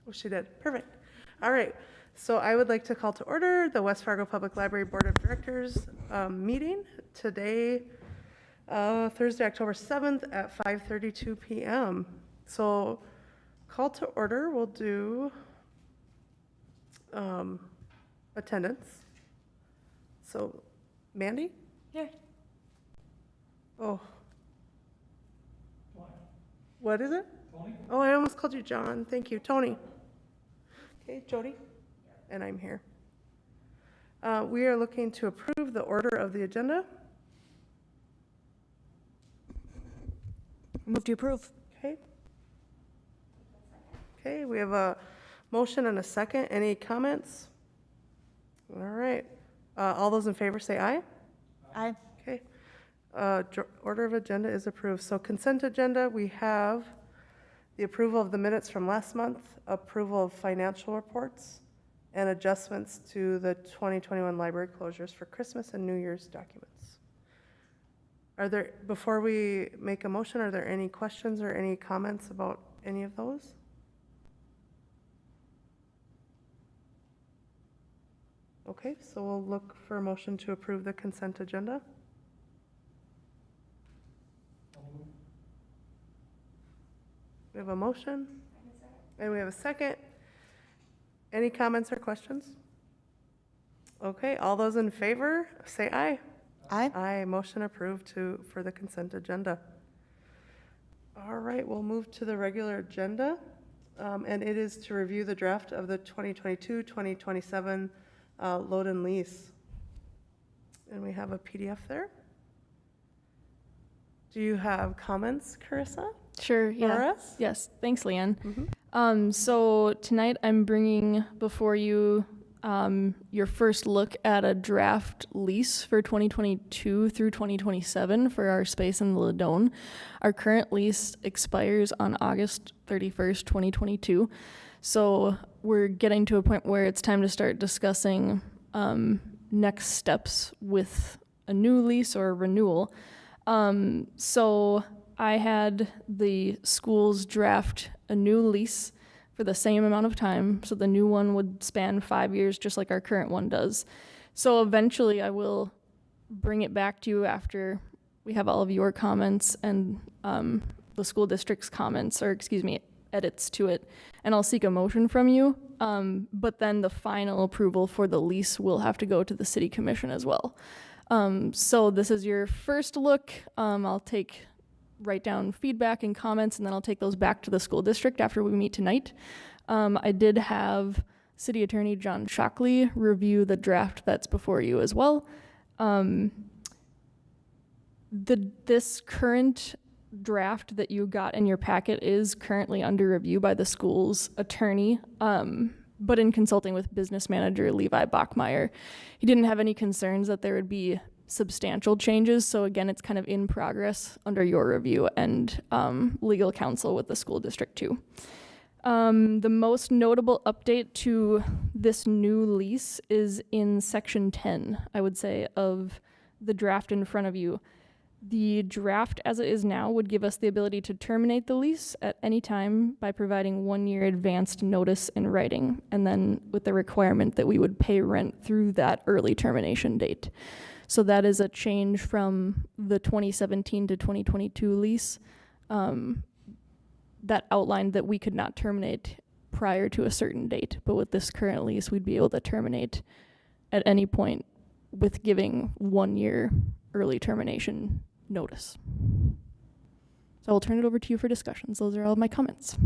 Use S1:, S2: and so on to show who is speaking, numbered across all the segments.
S1: Oh, she did. Perfect. All right. So I would like to call to order the West Fargo Public Library Board of Directors meeting today, Thursday, October 7th at 5:32 p.m. So call to order, we'll do attendance. So Mandy?
S2: Here.
S1: Oh. What is it?
S3: Tony?
S1: Oh, I almost called you John. Thank you. Tony. Okay, Jody? And I'm here. We are looking to approve the order of the agenda.
S2: Move to approve.
S1: Okay. Okay, we have a motion and a second. Any comments? All right. All those in favor say aye.
S2: Aye.
S1: Okay. Order of agenda is approved. So consent agenda, we have the approval of the minutes from last month, approval of financial reports, and adjustments to the 2021 library closures for Christmas and New Year's documents. Are there, before we make a motion, are there any questions or any comments about any of those? Okay, so we'll look for a motion to approve the consent agenda. We have a motion, and we have a second. Any comments or questions? Okay, all those in favor, say aye.
S2: Aye.
S1: Aye, motion approved for the consent agenda. All right, we'll move to the regular agenda, and it is to review the draft of the 2022-2027 load and lease. And we have a PDF there. Do you have comments, Carissa?
S4: Sure, yeah.
S1: For us?
S4: Yes, thanks, Leanne.
S1: Mm-hmm.
S4: So tonight I'm bringing before you your first look at a draft lease for 2022 through 2027 for our space in the Ladone. Our current lease expires on August 31st, 2022. So we're getting to a point where it's time to start discussing next steps with a new lease or a renewal. So I had the schools draft a new lease for the same amount of time, so the new one would span 5 years just like our current one does. So eventually I will bring it back to you after we have all of your comments and the school district's comments, or excuse me, edits to it, and I'll seek a motion from you. But then the final approval for the lease will have to go to the city commission as well. So this is your first look. I'll write down feedback and comments, and then I'll take those back to the school district after we meet tonight. I did have City Attorney John Shockley review the draft that's before you as well. This current draft that you got in your packet is currently under review by the school's attorney, but in consulting with business manager Levi Bachmeyer. He didn't have any concerns that there would be substantial changes, so again, it's kind of in progress under your review and legal counsel with the school district too. The most notable update to this new lease is in section 10, I would say, of the draft in front of you. The draft as it is now would give us the ability to terminate the lease at any time by providing 1 year advanced notice in writing, and then with the requirement that we would pay rent through that early termination date. So that is a change from the 2017 to 2022 lease that outlined that we could not terminate prior to a certain date. But with this current lease, we'd be able to terminate at any point with giving 1 year early termination notice. So I'll turn it over to you for discussions. Those are all of my comments.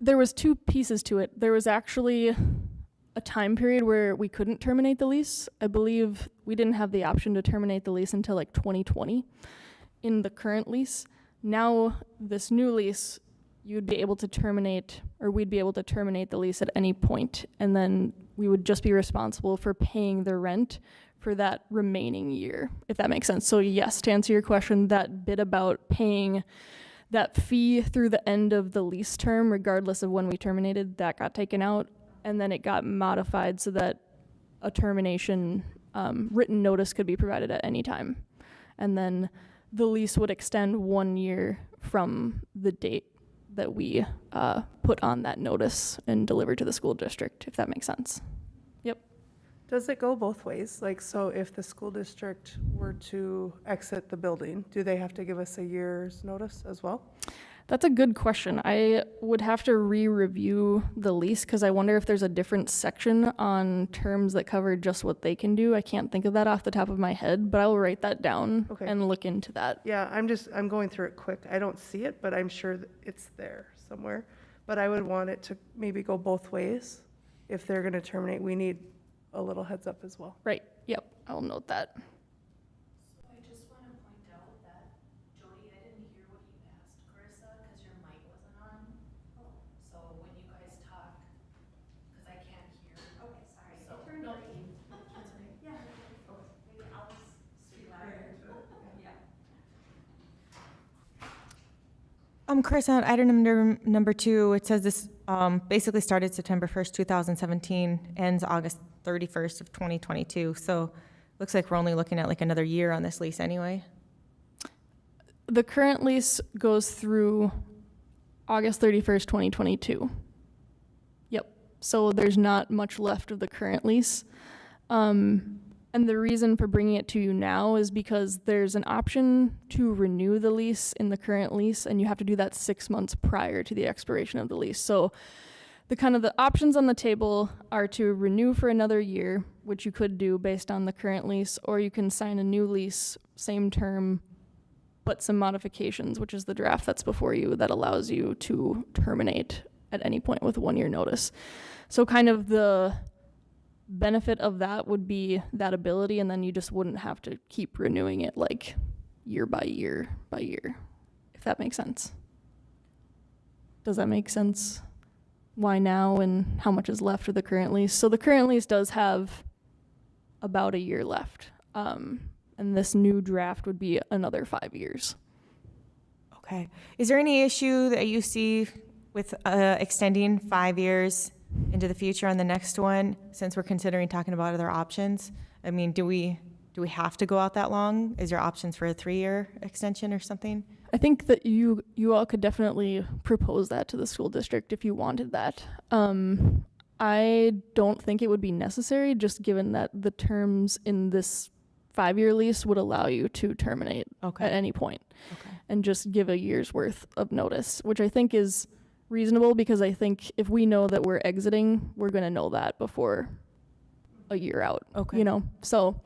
S4: There was two pieces to it. There was actually a time period where we couldn't terminate the lease. I believe we didn't have the option to terminate the lease until like 2020 in the current lease. Now, this new lease, you'd be able to terminate, or we'd be able to terminate the lease at any point, and then we would just be responsible for paying the rent for that remaining year, if that makes sense. So yes, to answer your question, that bit about paying that fee through the end of the lease term, regardless of when we terminated, that got taken out. and then it got modified so that a termination written notice could be provided at any time. And then the lease would extend 1 year from the date that we put on that notice and deliver to the school district, if that makes sense. Yep.
S1: Does it go both ways? Like, so if the school district were to exit the building, do they have to give us a year's notice as well?
S4: That's a good question. I would have to re-review the lease because I wonder if there's a different section on terms that cover just what they can do. I can't think of that off the top of my head, but I'll write that down and look into that.
S1: Yeah, I'm going through it quick. I don't see it, but I'm sure that it's there somewhere. But I would want it to maybe go both ways. If they're going to terminate, we need a little heads up as well.
S4: Right. Yep. I'll note that.
S2: So I just want to point out that, Jody, I didn't hear what you asked Carissa because your mic wasn't on. So when you guys talk, because I can't hear. Okay, sorry. So,
S3: It turned
S2: no,
S3: green.
S2: that's okay.
S3: Yeah, maybe I'll just speak louder. Yeah.
S5: Chris, on item number 2, it says this basically started September 1st, 2017, ends August 31st of 2022. So looks like we're only looking at like another year on this lease anyway.
S4: The current lease goes through August 31st, 2022. Yep. So there's not much left of the current lease. And the reason for bringing it to you now is because there's an option to renew the lease in the current lease, and you have to do that 6 months prior to the expiration of the lease. So the options on the table are to renew for another year, which you could do based on the current lease, or you can sign a new lease, same term, but some modifications, which is the draft that's before you that allows you to terminate at any point with 1 year notice. So kind of the benefit of that would be that ability, and then you just wouldn't have to keep renewing it like year by year by year, if that makes sense. Does that make sense? Why now and how much is left of the current lease? So the current lease does have about a year left, and this new draft would be another 5 years.
S5: Okay. Is there any issue that you see with extending 5 years into the future on the next one, since we're considering talking about other options? I mean, do we have to go out that long? Is there options for a 3-year extension or something?
S4: I think that you all could definitely propose that to the school district if you wanted that. I don't think it would be necessary, just given that the terms in this 5-year lease would allow you to terminate at any point and just give a year's worth of notice, which I think is reasonable, because I think if we know that we're exiting, we're going to know that before a year out, So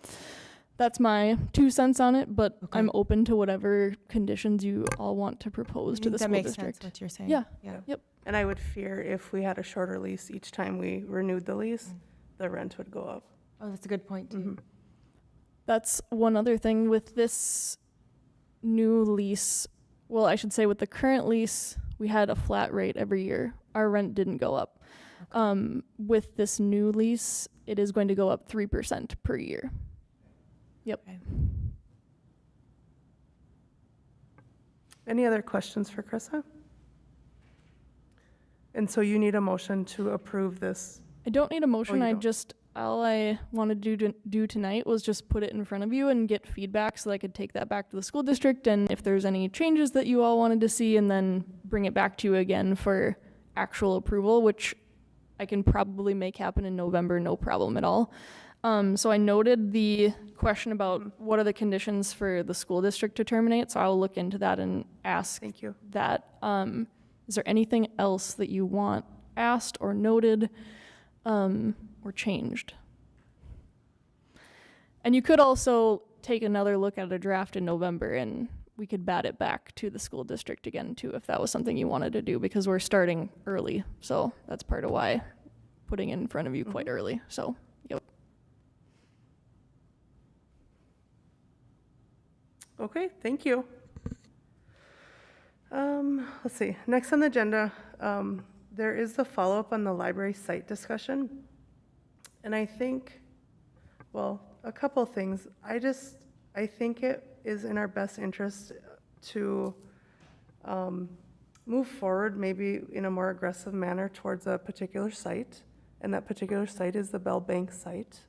S4: that's my 2 cents on it, but I'm open to whatever conditions you all want to propose to the school district.
S5: That makes sense what you're saying.
S4: Yeah.
S5: Yep.
S1: And I would fear if we had a shorter lease each time we renewed the lease, the rent would go up.
S5: Oh, that's a good point too.
S4: That's one other thing with this new lease. Well, I should say with the current lease, we had a flat rate every year. Our rent didn't go up. With this new lease, it is going to go up 3% per year. Yep.
S5: Okay.
S1: Any other questions for Carissa? And so you need a motion to approve this.
S4: I don't need a motion.
S1: you don't.
S4: All I wanted to do tonight was just put it in front of you and get feedback so that I could take that back to the school district, and if there's any changes that you all wanted to see, and then bring it back to you again for actual approval, which I can probably make happen in November, no problem at all. So I noted the question about what are the conditions for the school district to terminate, so I'll look into that and ask
S1: Thank you.
S4: that. Is there anything else that you want asked or noted or changed? And you could also take another look at a draft in November, and we could bat it back to the school district again too, if that was something you wanted to do, because we're starting early. So that's part of why putting it in front of you quite early. So, yep.
S1: Okay, thank you. Let's see, next on the agenda, there is the follow-up on the library site discussion. And I think, well, a couple things. I think it is in our best interest to move forward maybe in a more aggressive manner towards a particular site. and that particular site is the Bell Bank site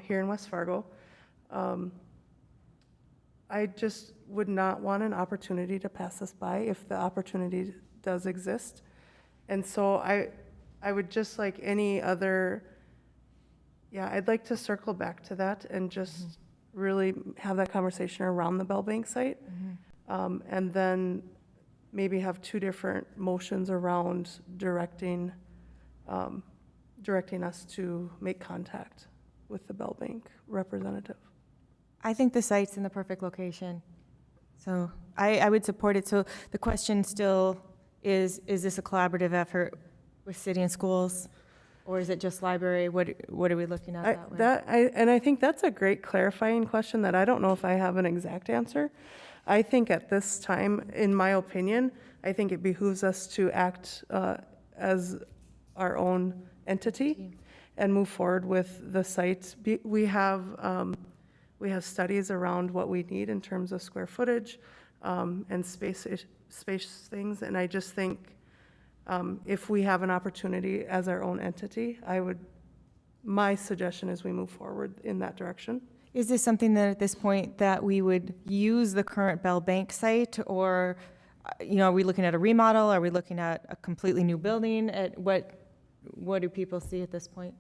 S1: here in West Fargo. I just would not want an opportunity to pass this by if the opportunity does exist. And so I would just like any other, yeah, I'd like to circle back to that and just really have that conversation around the Bell Bank site. And then maybe have two different motions around directing us to make contact with the Bell Bank representative.
S5: I think the site's in the perfect location. So I would support it. So the question still is this a collaborative effort with city and schools? Or is it just library? What are we looking at that way?
S1: And I think that's a great clarifying question that I don't know if I have an exact answer. I think at this time, in my opinion, I think it behooves us to act as our own entity and move forward with the site. We have studies around what we need in terms of square footage and space things, and I just think if we have an opportunity as our own entity, my suggestion is we move forward in that direction.
S5: Is this something that at this point that we would use the current Bell Bank site, or, are we looking at a remodel? Are we looking at a completely new building? What do people see at this point?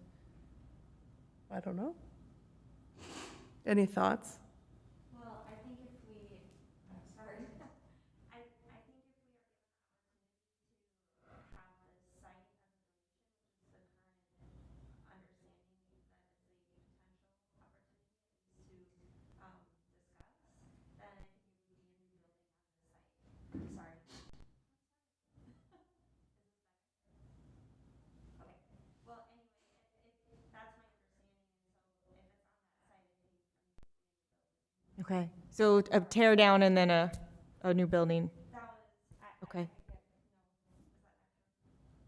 S1: I don't know. Any thoughts?
S3: Well, I think if we, I'm sorry, I think if we are given the opportunity to have the site as a donation, which is the current understanding that it's a potential opportunity to discuss, then I think it would be a new building on the site. Sorry. Okay, well, anyway, if that's my understanding, and so if it's on that site, it needs a new building.
S5: Okay, so a tear down and then a new building.
S3: That was,
S5: Okay.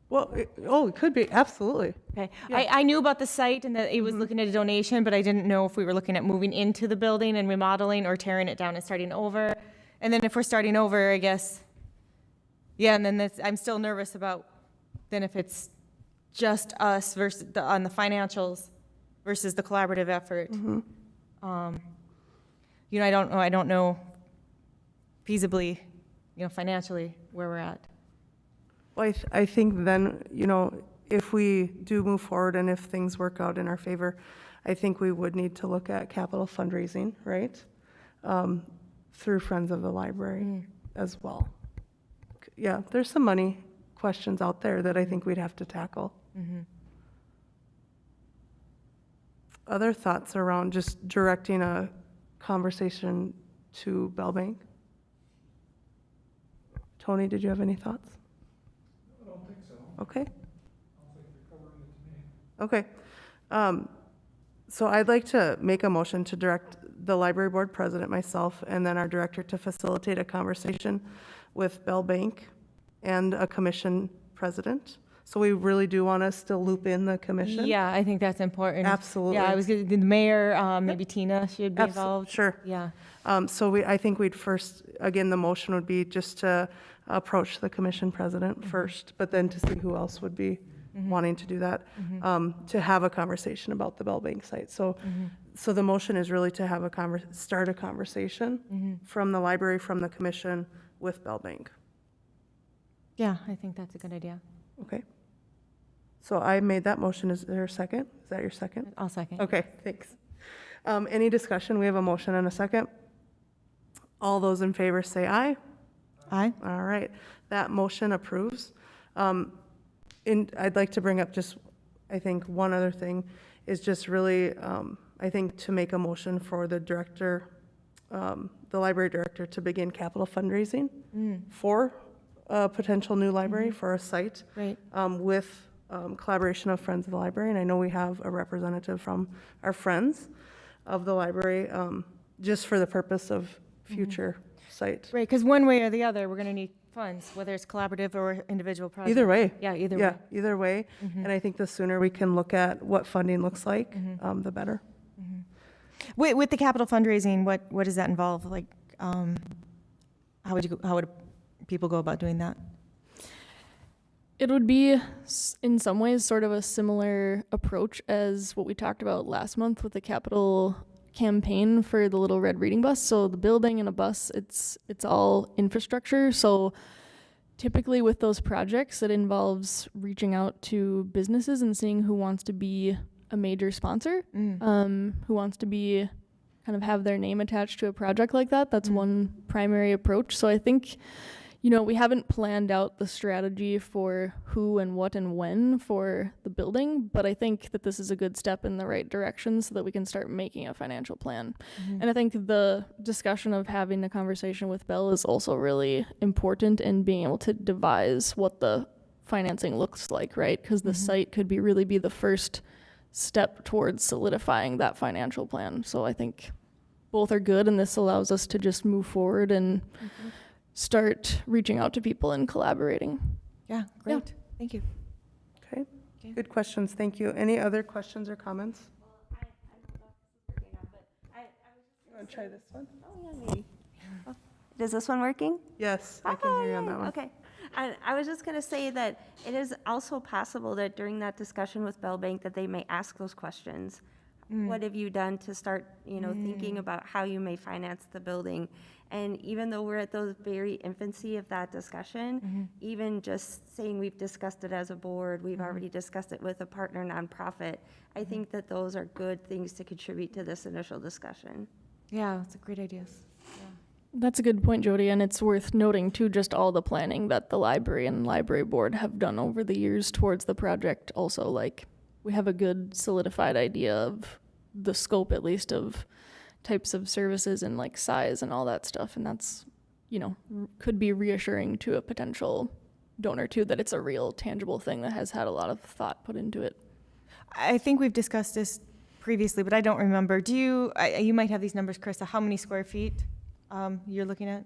S1: Well, it could be, absolutely.
S5: Okay,
S1: Yeah.
S5: I knew about the site and that it was looking at a donation, but I didn't know if we were looking at moving into the building and remodeling or tearing it down and starting over. And then if we're starting over, I guess, yeah, and then I'm still nervous about then if it's just us versus on the financials versus the collaborative effort. I don't know feasibly, financially where we're at.
S1: Well, I think then, if we do move forward and if things work out in our favor, I think we would need to look at capital fundraising, right? Through Friends of the Library as well. Yeah, there's some money questions out there that I think we'd have to tackle. Other thoughts around just directing a conversation to Bell Bank? Tony, did you have any thoughts?
S6: I don't think so.
S1: Okay.
S6: I don't think you're covering it to me.
S1: Okay. So I'd like to make a motion to direct the library board president, myself, and then our director to facilitate a conversation with Bell Bank and a commission president. So we really do want to still loop in the commission?
S5: Yeah, I think that's important.
S1: Absolutely.
S5: Yeah, the mayor, maybe Tina should be involved.
S1: Sure.
S5: Yeah.
S1: So I think we'd first, again, the motion would be just to approach the commission president first, but then to see who else would be wanting to do that, to have a conversation about the Bell Bank site. So the motion is really to have start a conversation from the library, from the commission with Bell Bank.
S5: Yeah, I think that's a good idea.
S1: Okay. So I made that motion. Is there a second? Is that your second?
S5: I'll second.
S1: Okay, thanks. Any discussion? We have a motion and a second. All those in favor say aye.
S5: Aye.
S1: All right, that motion approves. I'd like to bring up just, I think, one other thing is just really, I think, to make a motion for the director, the library director, to begin capital fundraising for a potential new library for a site.
S5: Great.
S1: With collaboration of Friends of the Library, and I know we have a representative from our Friends of the Library, just for the purpose of future site.
S5: Right, because one way or the other, we're going to need funds, whether it's collaborative or individual project.
S1: Either way.
S5: Yeah, either
S1: Yeah,
S5: way.
S1: either way. And I think the sooner we can look at what funding looks like, the better.
S5: With the capital fundraising, what does that involve? Like, how would people go about doing that?
S4: It would be, in some ways, sort of a similar approach as what we talked about last month with the capital campaign for the Little Red Reading Bus. So the building and a bus, it's all infrastructure. So typically with those projects, it involves reaching out to businesses and seeing who wants to be a major sponsor, who wants to be kind of have their name attached to a project like that. That's one primary approach. So I think, you know, we haven't planned out the strategy for who and what and when for the building, but I think that this is a good step in the right direction so that we can start making a financial plan. And I think the discussion of having a conversation with Bell is also really important in being able to devise what the financing looks like, right? Because the site could really be the first step towards solidifying that financial plan. So I think both are good, and this allows us to just move forward and start reaching out to people and collaborating.
S5: Yeah, great. Thank you.
S1: Okay, good questions, thank you. Any other questions or comments?
S3: Well, I don't know if this is working out, but I was just
S1: You want to try this one?
S3: oh yeah, maybe. Oh, is this one working?
S1: Yes, I can hear you on that one.
S3: Okay. I was just going to say that it is also possible that during that discussion with Bell Bank that they may ask those questions. What have you done to start, thinking about how you may finance the building? And even though we're at the very infancy of that discussion, even just saying we've discussed it as a board, we've already discussed it with a partner nonprofit, I think that those are good things to contribute to this initial discussion.
S5: Yeah, it's a great idea.
S4: That's a good point, Jody, and it's worth noting too just all the planning that the library and library board have done over the years towards the project. Also, like, we have a good solidified idea of the scope, at least, of types of services and like size and all that stuff, and that's, could be reassuring to a potential donor too, that it's a real tangible thing that has had a lot of thought put into it.
S5: I think we've discussed this previously, but I don't remember. You might have these numbers, Krista, how many square feet you're looking at?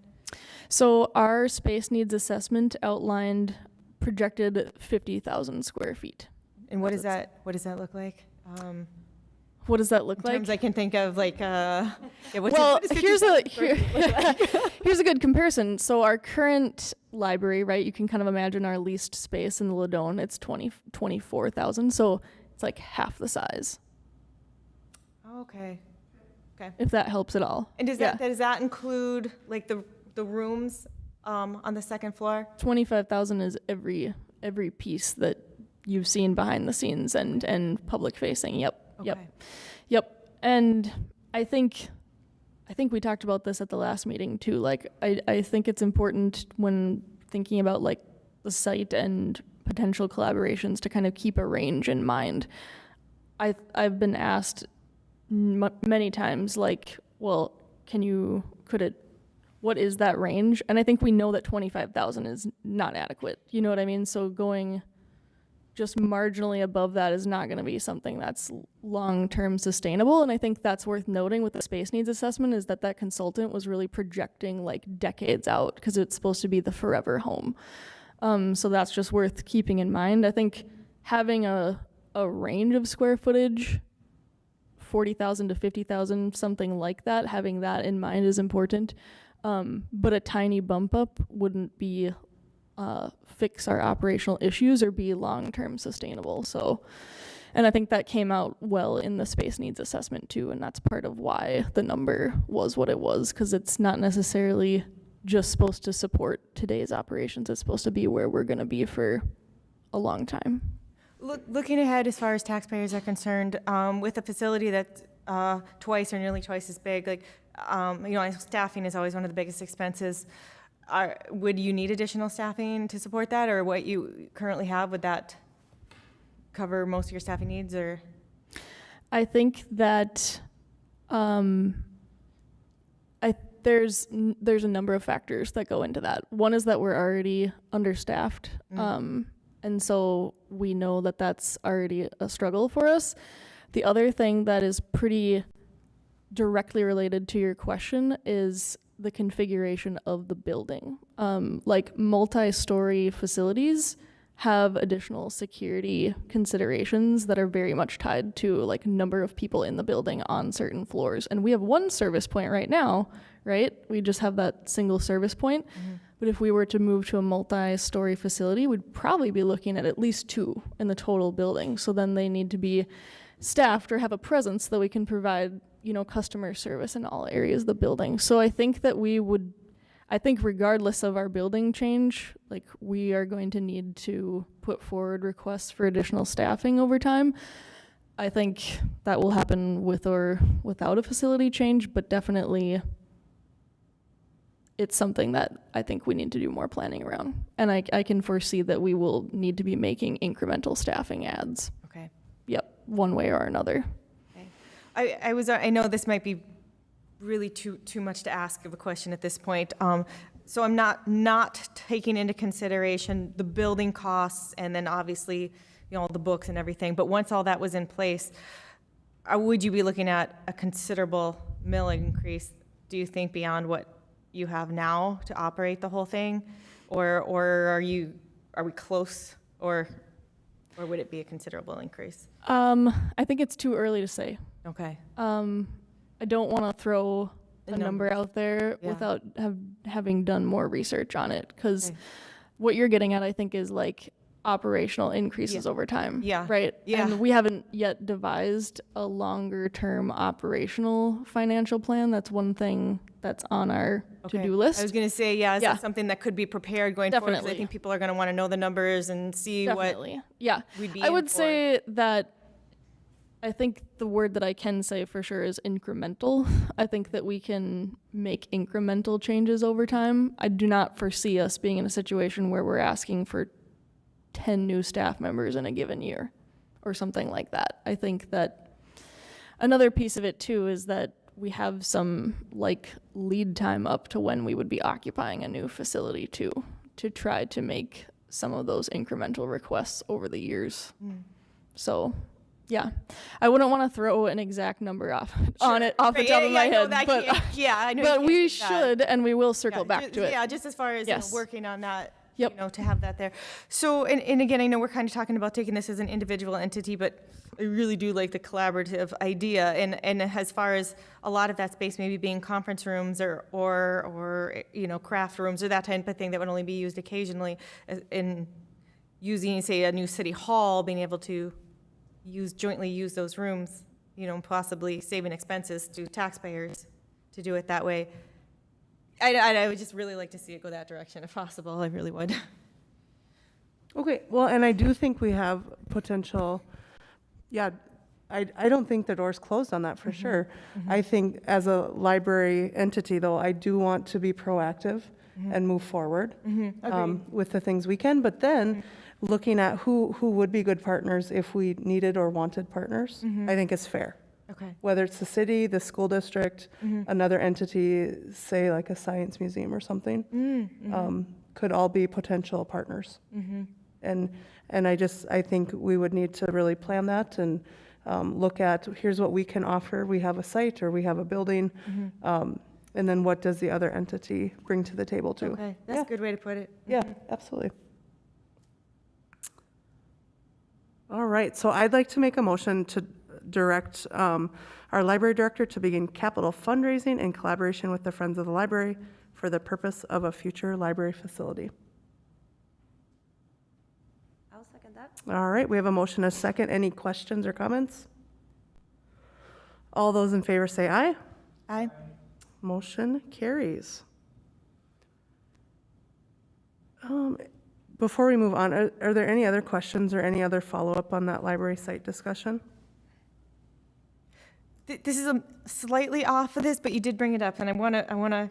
S4: So our space needs assessment outlined projected 50,000 square feet.
S5: And what does that look like?
S4: What does that look like?
S5: Terms I can think of, like,
S4: here's a good comparison. So our current library, right, you can kind of imagine our leased space in the Ladone, it's 24,000. So it's like half the size.
S5: Okay.
S4: If that helps at all.
S5: And does that include like the rooms on the second floor?
S4: 25,000 is every piece that you've seen behind the scenes and public facing. Yep. And I think we talked about this at the last meeting too. Like, I think it's important when thinking about like the site and potential collaborations to kind of keep a range in mind. I've been asked many times, like, well, what is that range? And I think we know that 25,000 is not adequate. You know what I mean? So going just marginally above that is not going to be something that's long-term sustainable. And I think that's worth noting with the space needs assessment is that consultant was really projecting like decades out because it's supposed to be the forever home. So that's just worth keeping in mind. I think having a range of square footage, 40,000 to 50,000, something like that, having that in mind is important. But a tiny bump up wouldn't be fix our operational issues or be long-term sustainable. So, and I think that came out well in the space needs assessment too, and that's part of why the number was what it was, because it's not necessarily just supposed to support today's operations. It's supposed to be where we're going to be for a long time.
S5: Looking ahead as far as taxpayers are concerned, with a facility that's twice or nearly twice as big, like, staffing is always one of the biggest expenses. Would you need additional staffing to support that, or what you currently have, would that cover most of your staffing needs? Or
S4: I think that there's a number of factors that go into that. One is that we're already understaffed, and so we know that that's already a struggle for us. The other thing that is pretty directly related to your question is the configuration of the building. Like multi-story facilities have additional security considerations that are very much tied to like number of people in the building on certain floors. And we have one service point right now, right? We just have that single service point. But if we were to move to a multi-story facility, we'd probably be looking at least 2 in the total building. So then they need to be staffed or have a presence that we can provide, customer service in all areas of the building. So I think that regardless of our building change, like, we are going to need to put forward requests for additional staffing over time. I think that will happen with or without a facility change, but definitely it's something that I think we need to do more planning around. And I can foresee that we will need to be making incremental staffing adds.
S5: Okay.
S4: Yep, one way or another.
S5: Okay. I know this might be really too much to ask of a question at this point. So I'm not taking into consideration the building costs and then obviously, the books and everything. But once all that was in place, would you be looking at a considerable mill increase, do you think, beyond what you have now to operate the whole thing? Or are we close, or would it be a considerable increase?
S4: I think it's too early to say.
S5: Okay.
S4: I don't want to throw a number out there
S5: Yeah.
S4: without having done more research on it, because what you're getting at, I think, is like operational increases over time.
S5: Yeah.
S4: Right?
S5: Yeah.
S4: And we haven't yet devised a longer term operational financial plan. That's one thing that's on our to-do list.
S5: I was going to say, is
S4: Yeah.
S5: that something that could be prepared going forward? 'Cause
S4: Definitely.
S5: I think people are going to want to know the numbers and see
S4: Definitely. Yeah.
S5: what we'd be
S4: I
S5: in
S4: would
S5: for.
S4: say that I think the word that I can say for sure is incremental. I think that we can make incremental changes over time. I do not foresee us being in a situation where we're asking for 10 new staff members in a given year or something like that. I think that another piece of it too is that we have some lead time up to when we would be occupying a new facility too, to try to make some of those incremental requests over the years. So yeah, I wouldn't want to throw an exact number off the
S5: Right,
S4: top of my
S5: I know
S4: head,
S5: that
S4: but,
S5: can't- I know you
S4: but
S5: can't
S4: we
S5: do that.
S4: should, and we will circle back to it.
S5: Yeah, just as far as
S4: Yes.
S5: working on that,
S4: Yep.
S5: to have that there. So, and again, I know we're kind of talking about taking this as an individual entity, but I really do like the collaborative idea. And as far as a lot of that space maybe being conference rooms or craft rooms or that type of thing that would only be used occasionally, in using, say, a new city hall, being able to jointly use those rooms, possibly saving expenses to taxpayers to do it that way. I would just really like to see it go that direction if possible. I really would.
S1: Okay, well, and I do think we have potential. Yeah, I don't think the door's closed on that for sure. I think as a library entity, though, I do want to be proactive and move forward with the things we can. But then looking at who would be good partners if we needed or wanted partners, I think is fair.
S5: Okay.
S1: Whether it's the city, the school district, another entity, say like a science museum or something, could all be potential partners. And I think we would need to really plan that and look at, here's what we can offer. We have a site or we have a building. And then what does the other entity bring to the table too?
S5: Okay, that's a good way to put it.
S1: Yeah, absolutely. All right, so I'd like to make a motion to direct our library director to begin capital fundraising in collaboration with the Friends of the Library for the purpose of a future library facility.
S3: I'll second that.
S1: All right, we have a motion, a second. Any questions or comments? All those in favor say aye.
S5: Aye.
S1: Motion carries. Before we move on, are there any other questions or any other follow-up on that library site discussion?
S5: This is slightly off of this, but you did bring it up, and I want to.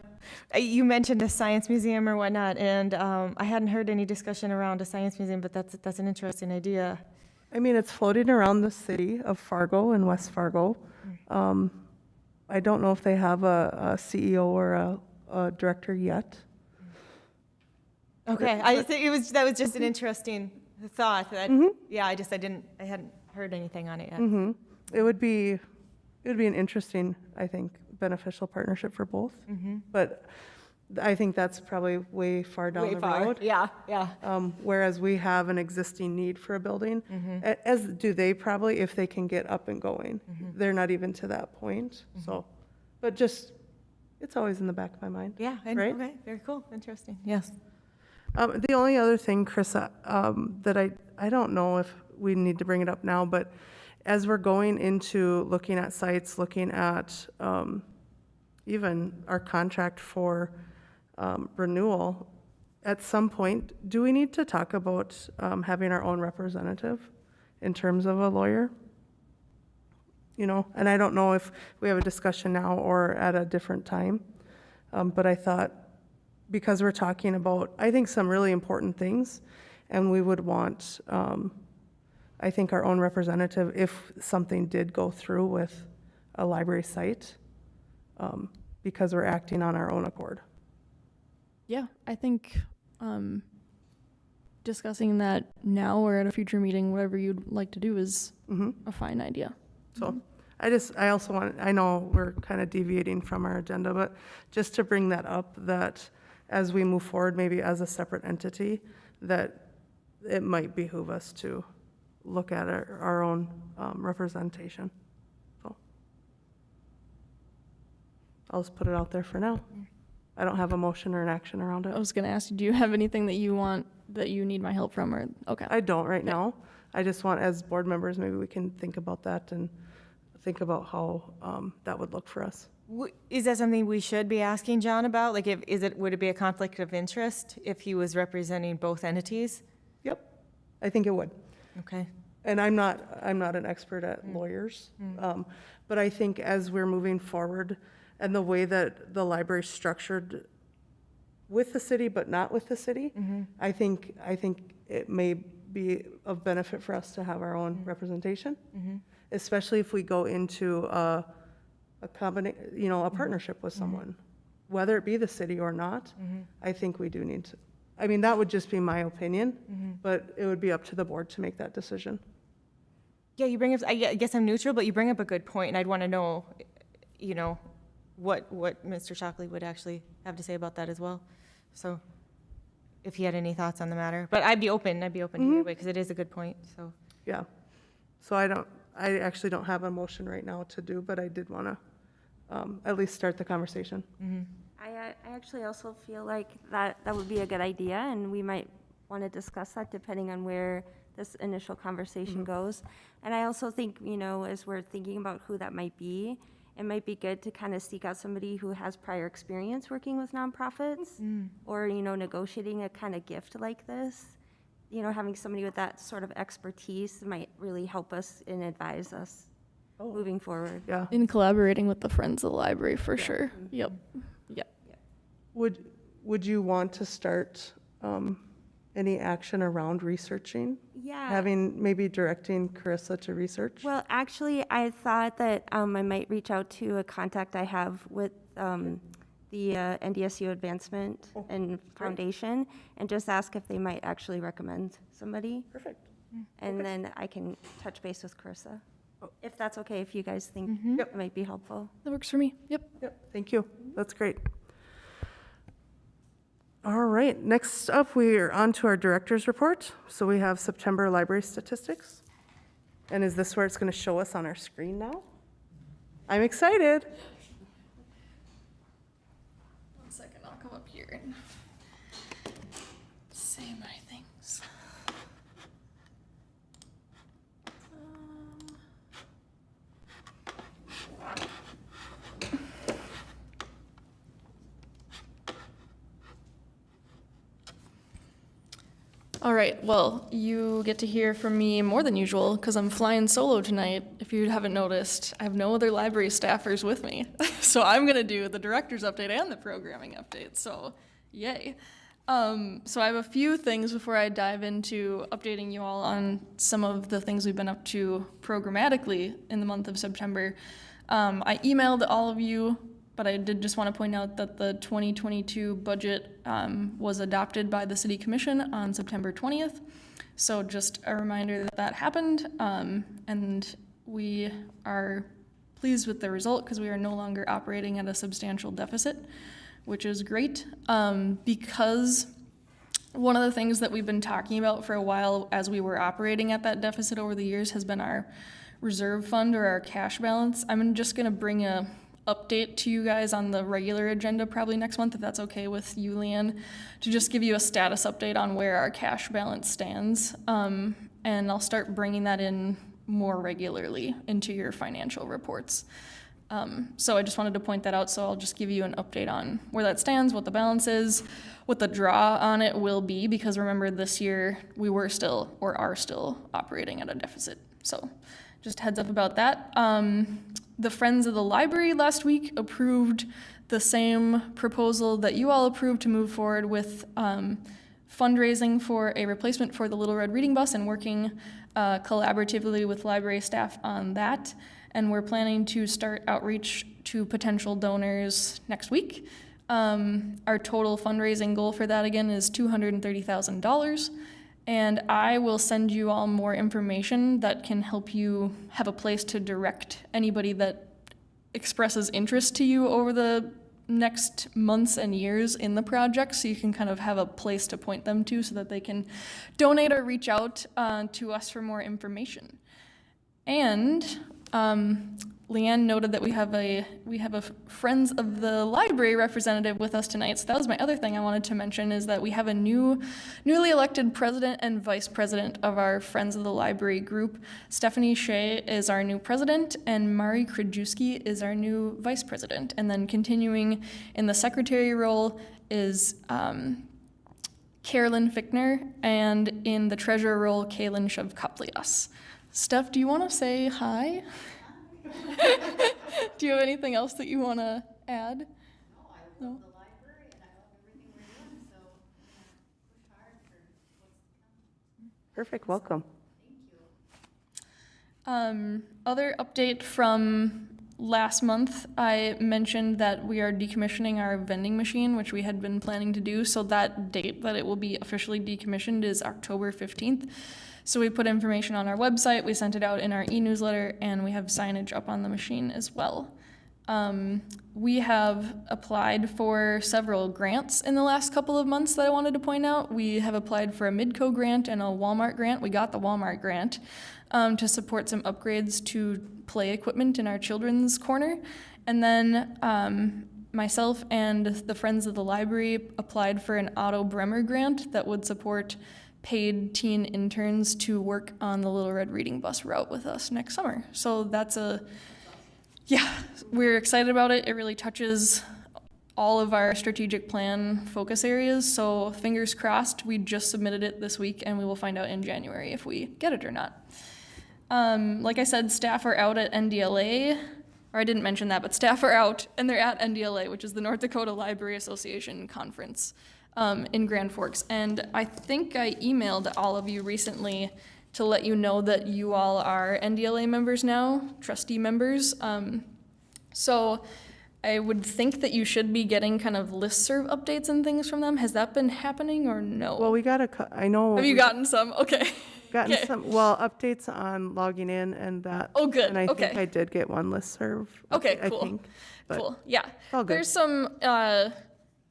S5: You mentioned a science museum or whatnot, and I hadn't heard any discussion around a science museum, but that's an interesting idea.
S1: I mean, it's floating around the city of Fargo and West Fargo. I don't know if they have a CEO or a director yet.
S5: Okay, I think that was just an interesting thought. That yeah, I hadn't heard anything on it yet.
S1: It would be an interesting, I think, beneficial partnership for both. But I think that's probably way far down the road.
S5: Yeah.
S1: Whereas we have an existing need for a building, as do they probably, if they can get up and going. They're not even to that point. So, but just, It's always in the back of my mind.
S5: Yeah,
S1: Right?
S5: okay, very cool, interesting, yes.
S1: The only other thing, Chris, that I don't know if we need to bring it up now, but as we're going into looking at sites, looking at even our contract for renewal, at some point, do we need to talk about having our own representative in terms of a lawyer? You know, and I don't know if we have a discussion now or at a different time, but I thought, because we're talking about, I think, some really important things, and we would want, I think, our own representative if something did go through with a library site, because we're acting on our own accord.
S4: Yeah, I think discussing that now or at a future meeting, whatever you'd like to do, is a fine idea.
S1: So I also want, I know we're kind of deviating from our agenda, but just to bring that up, that as we move forward, maybe as a separate entity, that it might behoove us to look at our own representation. So I'll just put it out there for now. I don't have a motion or an action around
S4: I
S1: it.
S4: was going to ask you, do you have anything that you want, that you need my help from, or, okay.
S1: I don't right now. I just want, as board members, maybe we can think about that and think about how that would look for us.
S5: Is that something we should be asking John about? Like, would it be a conflict of interest if he was representing both entities?
S1: Yep, I think it would.
S5: Okay.
S1: And I'm not an expert at lawyers, but I think as we're moving forward and the way that the library's structured with the city but not with the city, I think it may be of benefit for us to have our own representation, especially if we go into a partnership with someone, whether it be the city or not. I think we do need to. I mean, that would just be my opinion, but it would be up to the board to make that decision.
S5: Yeah, you bring up, I guess I'm neutral, but you bring up a good point, and I'd want to know, what Mr. Shockley would actually have to say about that as well. So if he had any thoughts on the matter, but I'd be open either way, because it is a good point, so.
S1: Yeah. So I actually don't have a motion right now to do, but I did want to at least start the conversation.
S3: I actually also feel like that would be a good idea, and we might want to discuss that depending on where this initial conversation goes. And I also think, as we're thinking about who that might be, it might be good to kind of seek out somebody who has prior experience working with nonprofits or, negotiating a kind of gift like this. Having somebody with that sort of expertise might really help us and advise us moving forward.
S1: Yeah.
S4: In collaborating with the Friends of the Library, for sure. Yep.
S1: Would you want to start any action around researching?
S3: Yeah.
S1: Having, maybe directing Carissa to research?
S3: Well, actually, I thought that I might reach out to a contact I have with the NDSU Advancement and Foundation and just ask if they might actually recommend somebody.
S1: Perfect.
S3: And then I can touch base with Carissa, if that's okay, if you guys think
S1: Yep.
S3: it might be helpful.
S4: That works for me. Yep.
S1: Yep, thank you. That's great. All right, next up, we are on to our director's report. So we have September library statistics. And is this where it's going to show us on our screen now? I'm excited.
S4: 1 second, I'll come up here and say my things. All right, well, you get to hear from me more than usual because I'm flying solo tonight. If you haven't noticed, I have no other library staffers with me. So I'm going to do the director's update and the programming update, so yay. So I have a few things before I dive into updating you all on some of the things we've been up to programmatically in the month of September. I emailed all of you, but I did just want to point out that the 2022 budget was adopted by the City Commission on September 20th. So just a reminder that that happened, and we are pleased with the result because we are no longer operating at a substantial deficit, which is great. Because one of the things that we've been talking about for a while as we were operating at that deficit over the years has been our reserve fund or our cash balance. I'm just going to bring a update to you guys on the regular agenda probably next month, if that's okay with you, Leanne, to just give you a status update on where our cash balance stands. And I'll start bringing that in more regularly into your financial reports. So I just wanted to point that out, so I'll just give you an update on where that stands, what the balance is, what the draw on it will be, because remember this year we were still, or are still, operating at a deficit. So just heads up about that. The Friends of the Library last week approved the same proposal that you all approved to move forward with fundraising for a replacement for the Little Red Reading Bus and working collaboratively with library staff on that. And we're planning to start outreach to potential donors next week. Our total fundraising goal for that again is $230,000. And I will send you all more information that can help you have a place to direct anybody that expresses interest to you over the next months and years in the project, so you can kind of have a place to point them to so that they can donate or reach out to us for more information. And Leanne noted that we have a Friends of the Library representative with us tonight. So that was my other thing I wanted to mention, is that we have a newly elected president and vice president of our Friends of the Library group. Stephanie Shea is our new president, and Mari Krajewski is our new vice president. And then continuing in the secretary role is Carolyn Fickner, and in the treasurer role, Kaylin Shavkaplias. Steph, do you want to say hi? Do you have anything else that you want to add?
S2: No, I love the library and I love everything we're doing, so push hard for what's to come.
S1: Perfect, welcome.
S2: Thank you.
S4: Other update from last month, I mentioned that we are decommissioning our vending machine, which we had been planning to do. So that date that it will be officially decommissioned is October 15th. So we put information on our website, we sent it out in our e-newsletter, and we have signage up on the machine as well. We have applied for several grants in the last couple of months that I wanted to point out. We have applied for a Midco grant and a Walmart grant. We got the Walmart grant to support some upgrades to play equipment in our children's corner. And then myself and the Friends of the Library applied for an Otto Bremer grant that would support paid teen interns to work on the Little Red Reading Bus route with us next summer. So yeah, we're excited about it. It really touches all of our strategic plan focus areas. So fingers crossed, we just submitted it this week and we will find out in January if we get it or not. Like I said, staff are out at NDLA, or I didn't mention that, but staff are out and they're at NDLA, which is the North Dakota Library Association Conference. In Grand Forks. And I think I emailed all of you recently to let you know that you all are NDLA members now, trustee members. So I would think that you should be getting kind of listserv updates and things from them. Has that been happening or no?
S1: Well, we got I know.
S4: Have you gotten some? Okay.
S1: Gotten
S4: Okay.
S1: some, well, updates on logging in and that.
S4: Oh, good.
S1: And I think
S4: Okay.
S1: I did get one listserv.
S4: Okay,
S1: I
S4: cool.
S1: think, but
S4: Cool. Yeah.
S1: all good.
S4: There's some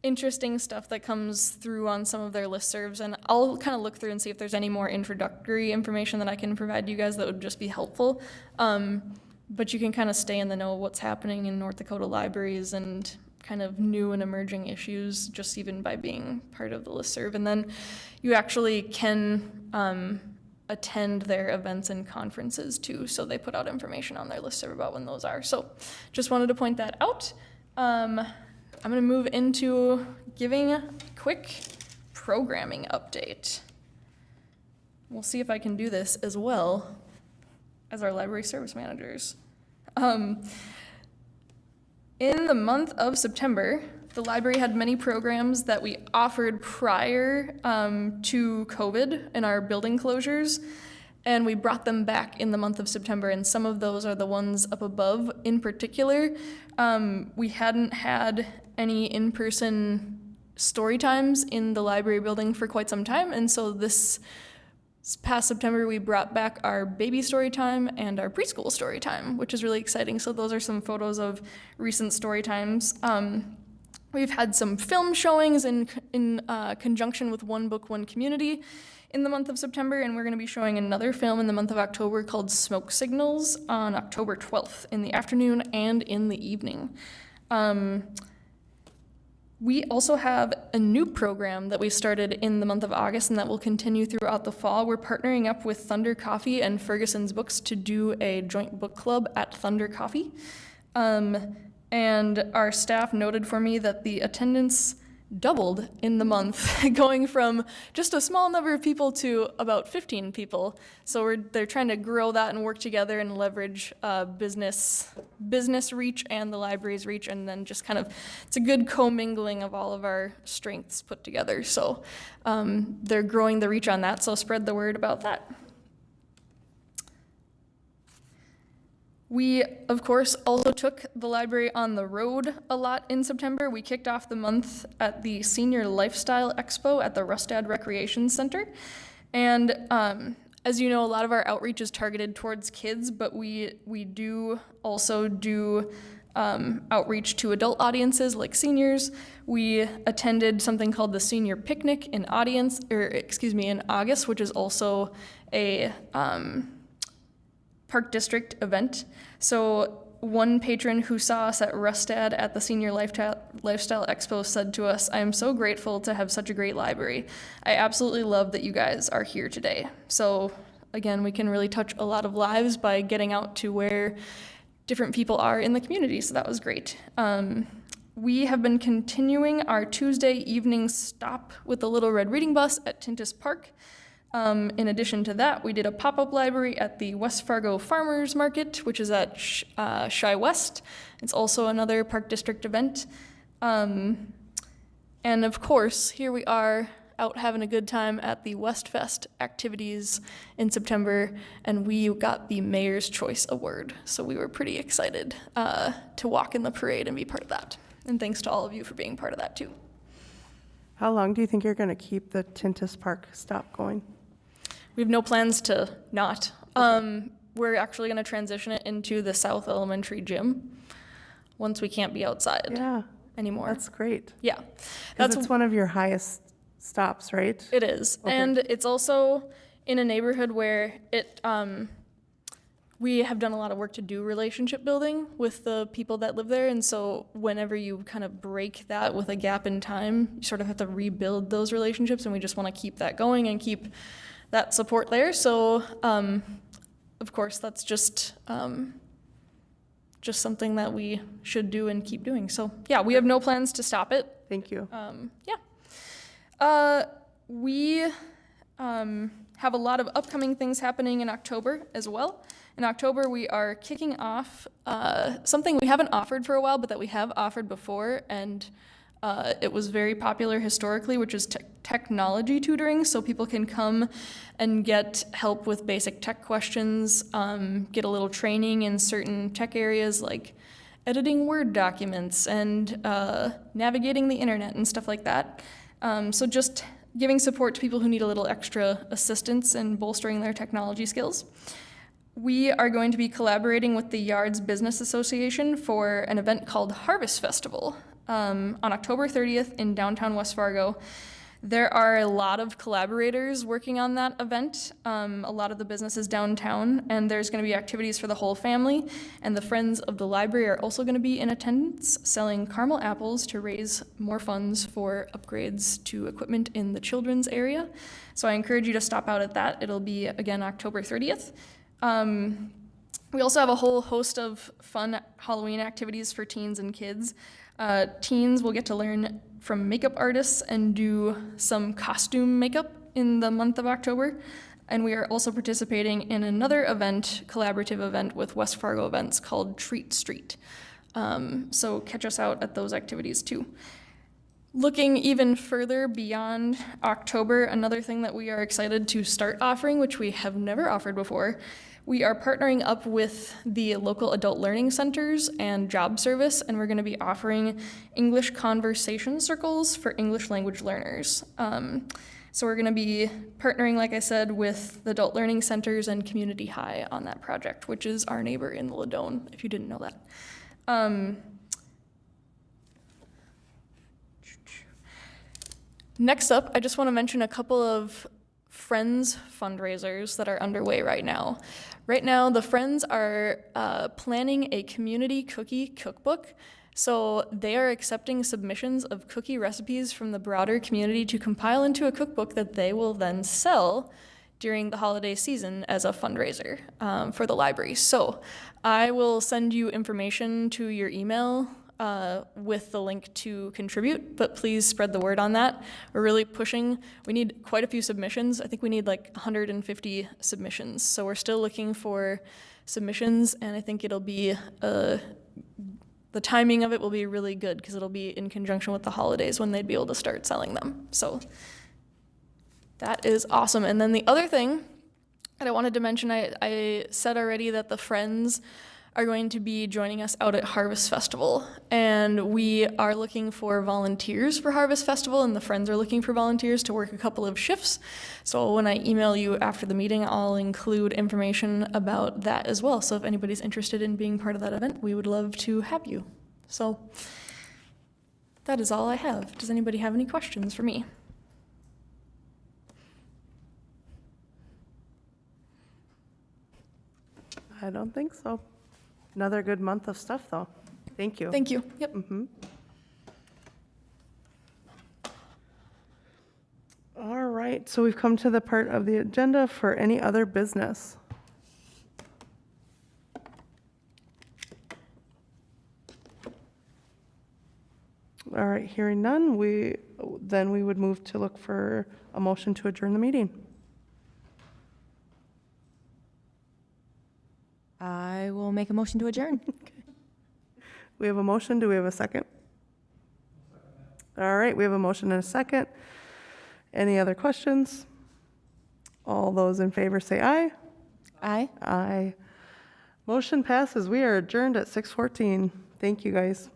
S4: interesting stuff that comes through on some of their listservs, and I'll kind of look through and see if there's any more introductory information that I can provide you guys that would just be helpful. But you can kind of stay in the know of what's happening in North Dakota libraries and kind of new and emerging issues just even by being part of the listserv. And then you actually can attend their events and conferences too, so they put out information on their listserv about when those are. So just wanted to point that out. I'm going to move into giving a quick programming update. We'll see if I can do this as well as our library service managers. In the month of September, the library had many programs that we offered prior to COVID in our building closures, and we brought them back in the month of September, and some of those are the ones up above in particular. We hadn't had any in-person story times in the library building for quite some time, and so this past September we brought back our baby story time and our preschool story time, which is really exciting. So those are some photos of recent story times. We've had some film showings in conjunction with One Book, One Community in the month of September, and we're going to be showing another film in the month of October called Smoke Signals on October 12th in the afternoon and in the evening. We also have a new program that we started in the month of August and that will continue throughout the fall. We're partnering up with Thunder Coffee and Ferguson's Books to do a joint book club at Thunder Coffee. And our staff noted for me that the attendance doubled in the month, going from just a small number of people to about 15 people. So they're trying to grow that and work together and leverage business reach and the library's reach, and then just kind of, it's a good commingling of all of our strengths put together. So they're growing the reach on that, so spread the word about that. We, of course, also took the library on the road a lot in September. We kicked off the month at the Senior Lifestyle Expo at the Rustad Recreation Center. And as you know, a lot of our outreach is targeted towards kids, but we do also do outreach to adult audiences like seniors. We attended something called the Senior Picnic in August, which is also a Park District event. So one patron who saw us at Rustad at the Senior Lifestyle Expo said to us, "I am so grateful to have such a great library. I absolutely love that you guys are here today." So again, we can really touch a lot of lives by getting out to where different people are in the community, so that was great. We have been continuing our Tuesday evening stop with the Little Red Reading Bus at Tintus Park. In addition to that, we did a pop-up library at the West Fargo Farmers Market, which is at Shy West. It's also another Park District event. And of course, here we are out having a good time at the Westfest activities in September, and we got the Mayor's Choice Award. So we were pretty excited to walk in the parade and be part of that. And thanks to all of you for being part of that too.
S1: How long do you think you're going to keep the Tintus Park stop going?
S4: We have no plans to not. We're actually going to transition it into the South Elementary gym once we can't be outside anymore.
S1: That's great.
S4: Yeah.
S1: It's one of your highest stops, right?
S4: It is. Okay. And it's also in a neighborhood where we have done a lot of work to do relationship building with the people that live there. And so whenever you kind of break that with a gap in time, you sort of have to rebuild those relationships, and we just want to keep that going and keep that support there. So, of course, that's just something that we should do and keep doing. So, yeah, we have no plans to stop it.
S1: Thank you.
S4: We have a lot of upcoming things happening in October as well. In October, we are kicking off something we haven't offered for a while, but that we have offered before, and it was very popular historically, which is technology tutoring. So people can come and get help with basic tech questions, get a little training in certain tech areas like editing Word documents and navigating the internet and stuff like that. So just giving support to people who need a little extra assistance and bolstering their technology skills. We are going to be collaborating with the Yards Business Association for an event called Harvest Festival on October 30th in downtown West Fargo. There are a lot of collaborators working on that event, a lot of the businesses downtown, and there's going to be activities for the whole family, and the Friends of the Library are also going to be in attendance selling caramel apples to raise more funds for upgrades to equipment in the children's area. So I encourage you to stop out at that. It'll be, again, October 30th. We also have a whole host of fun Halloween activities for teens and kids. Teens will get to learn from makeup artists and do some costume makeup in the month of October. And we are also participating in another event, collaborative event with West Fargo Events called Treat Street. So catch us out at those activities too. Looking even further beyond October, another thing that we are excited to start offering, which we have never offered before, we are partnering up with the local adult learning centers and job service, and we're going to be offering English conversation circles for English language learners. So we're going to be partnering, like I said, with the adult learning centers and Community High on that project, which is our neighbor in the Ladone, if you didn't know that. Next up, I just want to mention a couple of Friends fundraisers that are underway right now. Right now, the Friends are planning a community cookie cookbook. So they are accepting submissions of cookie recipes from the broader community to compile into a cookbook that they will then sell during the holiday season as a fundraiser for the library. So I will send you information to your email with the link to contribute, but please spread the word on that. We're really pushing. We need quite a few submissions. I think we need like 150 submissions. So we're still looking for submissions, and I think it'll be, the timing of it will be really good because it'll be in conjunction with the holidays when they'd be able to start selling them. So that is awesome. And then the other thing that I wanted to mention, I said already that the Friends are going to be joining us out at Harvest Festival. And we are looking for volunteers for Harvest Festival, and the Friends are looking for volunteers to work a couple of shifts. So when I email you after the meeting, I'll include information about that as well. So if anybody's interested in being part of that event, we would love to have you. So that is all I have. Does anybody have any questions for me?
S1: I don't think so. Another good month of stuff, though. Thank you.
S4: Thank you. Yep.
S1: All right, so we've come to the part of the agenda for any other business. All right, hearing none, we would move to look for a motion to adjourn the meeting.
S5: I will make a motion to adjourn.
S1: We have a motion. Do we have a second? All right, we have a motion and a second. Any other questions? All those in favor say aye.
S5: Aye.
S1: Aye. Motion passes. We are adjourned at 6:14. Thank you, guys.